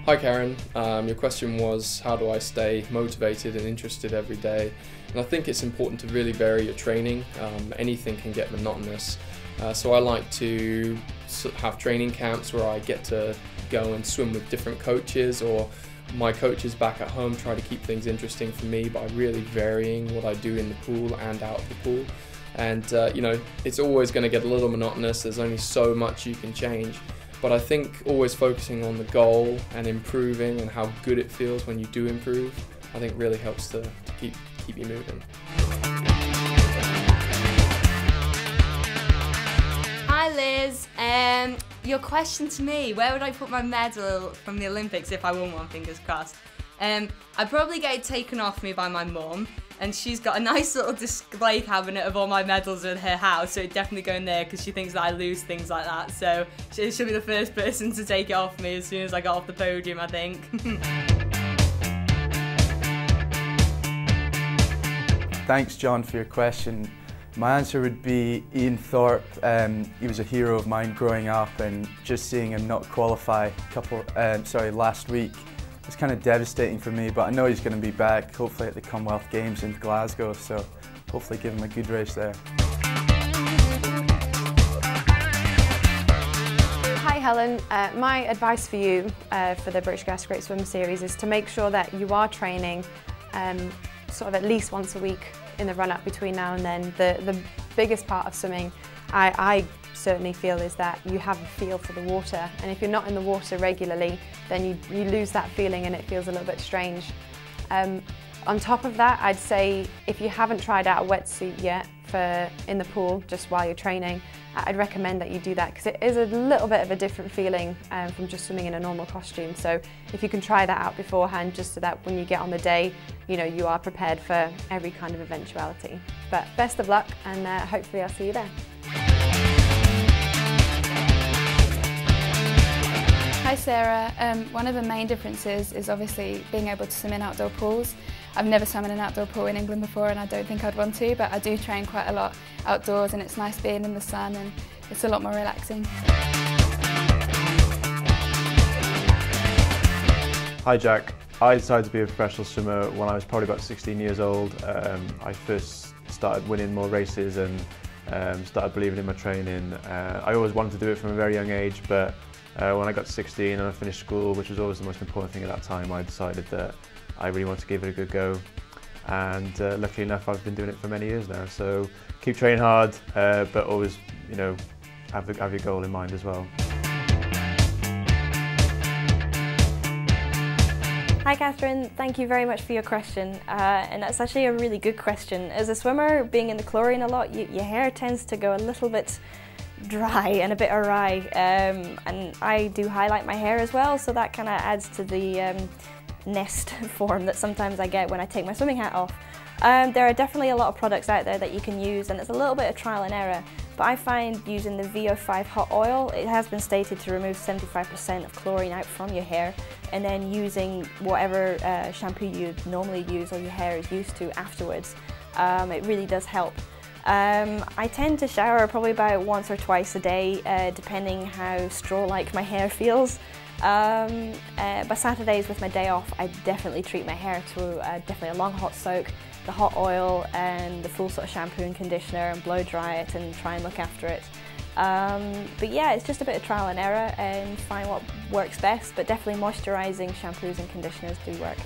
Hi Karen, your question was how do I stay motivated and interested every day? And I think it's important to really vary your training. Anything can get monotonous. So I like to have training camps where I get to go and swim with different coaches, or my coaches back at home try to keep things interesting for me by really varying what I do in the pool and out of the pool. And you know, it's always going to get a little monotonous. There's only so much you can change. But I think always focusing on the goal and improving and how good it feels when you do improve, I think really helps to keep you moving. Hi Liz, your question to me, where would I put my medal from the Olympics if I won one, fingers crossed? I'd probably get it taken off me by my mum, and she's got a nice little display cabinet of all my medals in her house, so it'd definitely go in there because she thinks that I lose things like that, so she'll be the first person to take it off me as soon as I got off the podium, I think. Thanks John for your question. My answer would be Ian Thorpe. He was a hero of mine growing up, and just seeing him not qualify last week, it's kind of devastating for me, but I know he's going to be back, hopefully at the Commonwealth Games in Glasgow, so hopefully give him a good race there. Hi Helen, my advice for you for the British Gas Great Swim Series is to make sure that you are training sort of at least once a week in the run-up between now and then. The biggest part of swimming, I certainly feel, is that you have a feel for the water, and if you're not in the water regularly, then you lose that feeling and it feels a little bit strange. On top of that, I'd say if you haven't tried out a wetsuit yet in the pool just while you're training, I'd recommend that you do that, because it is a little bit of a different feeling from just swimming in a normal costume. So if you can try that out beforehand, just so that when you get on the day, you know, you are prepared for every kind of eventuality. But best of luck, and hopefully I'll see you there. Hi Sarah, one of the main differences is obviously being able to swim in outdoor pools. I've never swum in an outdoor pool in England before, and I don't think I'd want to, but I do train quite a lot outdoors, and it's nice being in the sun and it's a lot more relaxing. Hi Jack, I decided to be a professional swimmer when I was probably about 16 years old. I first started winning more races and started believing in my training. I always wanted to do it from a very young age, but when I got to 16 and I finished school, which was always the most important thing at that time, I decided that I really wanted to give it a good go, and luckily enough I've been doing it for many years now. So keep training hard, but always, you know, have your goal in mind as well. Hi Catherine, thank you very much for your question, and that's actually a really good question. As a swimmer, being in the chlorine a lot, your hair tends to go a little bit dry and a bit awry, and I do highlight my hair as well, so that kind of adds to the nest form that sometimes I get when I take my swimming hat off. There are definitely a lot of products out there that you can use, and it's a little bit of trial and error, but I find using the VO5 hot oil, it has been stated to remove 75% of chlorine out from your hair, and then using whatever shampoo you normally use or your hair is used to afterwards. It really does help. I tend to shower probably about once or twice a day, depending how straw-like my hair feels. But Saturdays with my day off, I definitely treat my hair to definitely a long hot soak, the hot oil and the full sort of shampoo and conditioner, and blow dry it and try and look after it. But yeah, it's just a bit of trial and error and find what works best, but definitely moisturising shampoos and conditioners do work.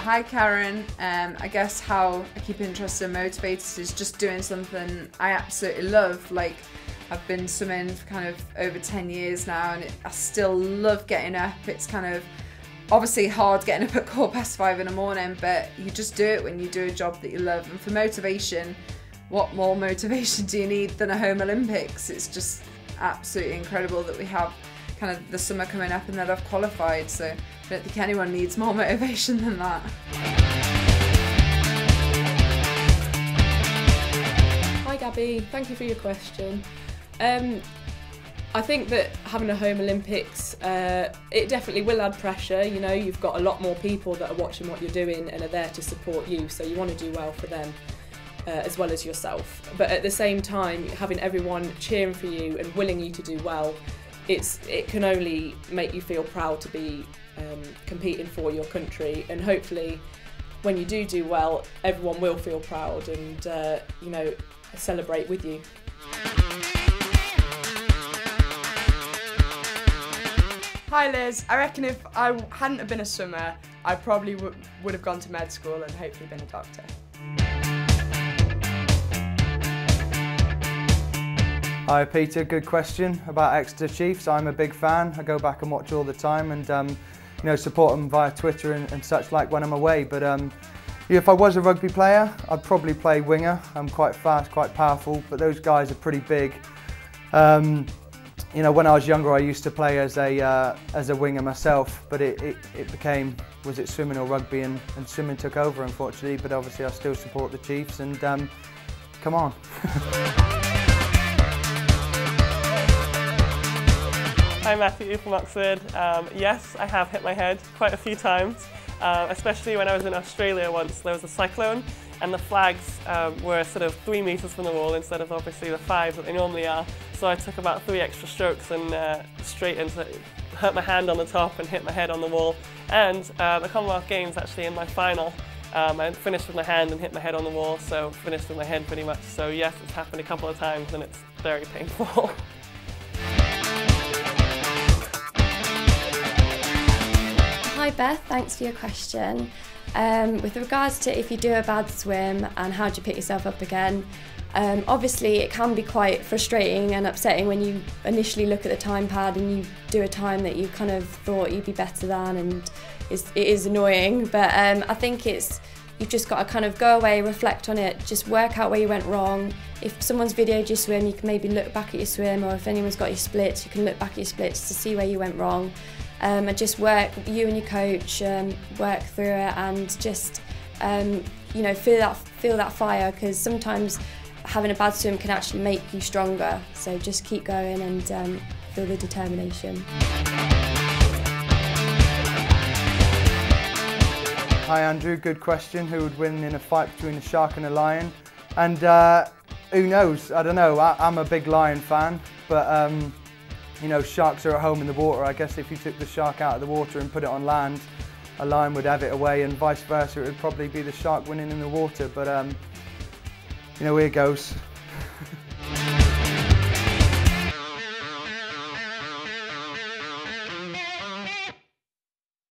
Hi Karen, I guess how I keep interested and motivated is just doing something I absolutely love. Like, I've been swimming for kind of over 10 years now, and I still love getting up. It's kind of obviously hard getting up at 5:15 in the morning, but you just do it when you do a job that you love. And for motivation, what more motivation do you need than a home Olympics? It's just absolutely incredible that we have kind of the summer coming up and that I've qualified, so I don't think anyone needs more motivation than that. Hi Gabby, thank you for your question. I think that having a home Olympics, it definitely will add pressure. You know, you've got a lot more people that are watching what you're doing and are there to support you, so you want to do well for them. as well as yourself. But at the same time, having everyone cheering for you and willing you to do well, it can only make you feel proud to be competing for your country, and hopefully when you do well, everyone will feel proud and you know, celebrate with you. Hi Liz, I reckon if I hadn't have been a swimmer, I probably would have gone to med school and hopefully been a doctor. Hi Peter, good question about Exeter Chiefs. I'm a big fan. I go back and watch all the time and you know, support them via Twitter and such like when I'm away. But if I was a rugby player, I'd probably play winger. I'm quite fast, quite powerful, but those guys are pretty big. You know, when I was younger, I used to play as a winger myself, but it became, was it swimming or rugby, and swimming took over, unfortunately. But obviously, I still support the Chiefs, and come on. Hi Matthew from Oxford. Yes, I have hit my head quite a few times, especially when I was in Australia once. There was a cyclone and the flags were sort of 3 metres from the wall instead of obviously the 5 that they normally are. So I took about 3 extra strokes and straight into, hurt my hand on the top and hit my head on the wall. And the Commonwealth Games actually in my final, I finished with my hand and hit my head on the wall, so finished with my head pretty much. So yes, it's happened a couple of times and it's very painful. Hi Beth, thanks for your question. With regards to if you do a bad swim and how do you pick yourself up again, obviously it can be quite frustrating and upsetting when you initially look at the time pad and you do a time that you kind of thought you'd be better than, and it is annoying, but I think you've just got to kind of go away, reflect on it, just work out where you went wrong. If someone's videoed your swim, you can maybe look back at your swim, or if anyone's got your splits, you can look back at your splits to see where you went wrong. And just work, you and your coach, work through it, and just you know, feel that fire, because sometimes having a bad swim can actually make you stronger. So just keep going and feel the determination. Hi Andrew, good question. Who would win in a fight between a shark and a lion? And who knows? I don't know. I'm a big lion fan, but you know, sharks are at home in the water. I guess if you took the shark out of the water and put it on land, a lion would have it away, and vice versa. It would probably be the shark winning in the water. But you know, here goes.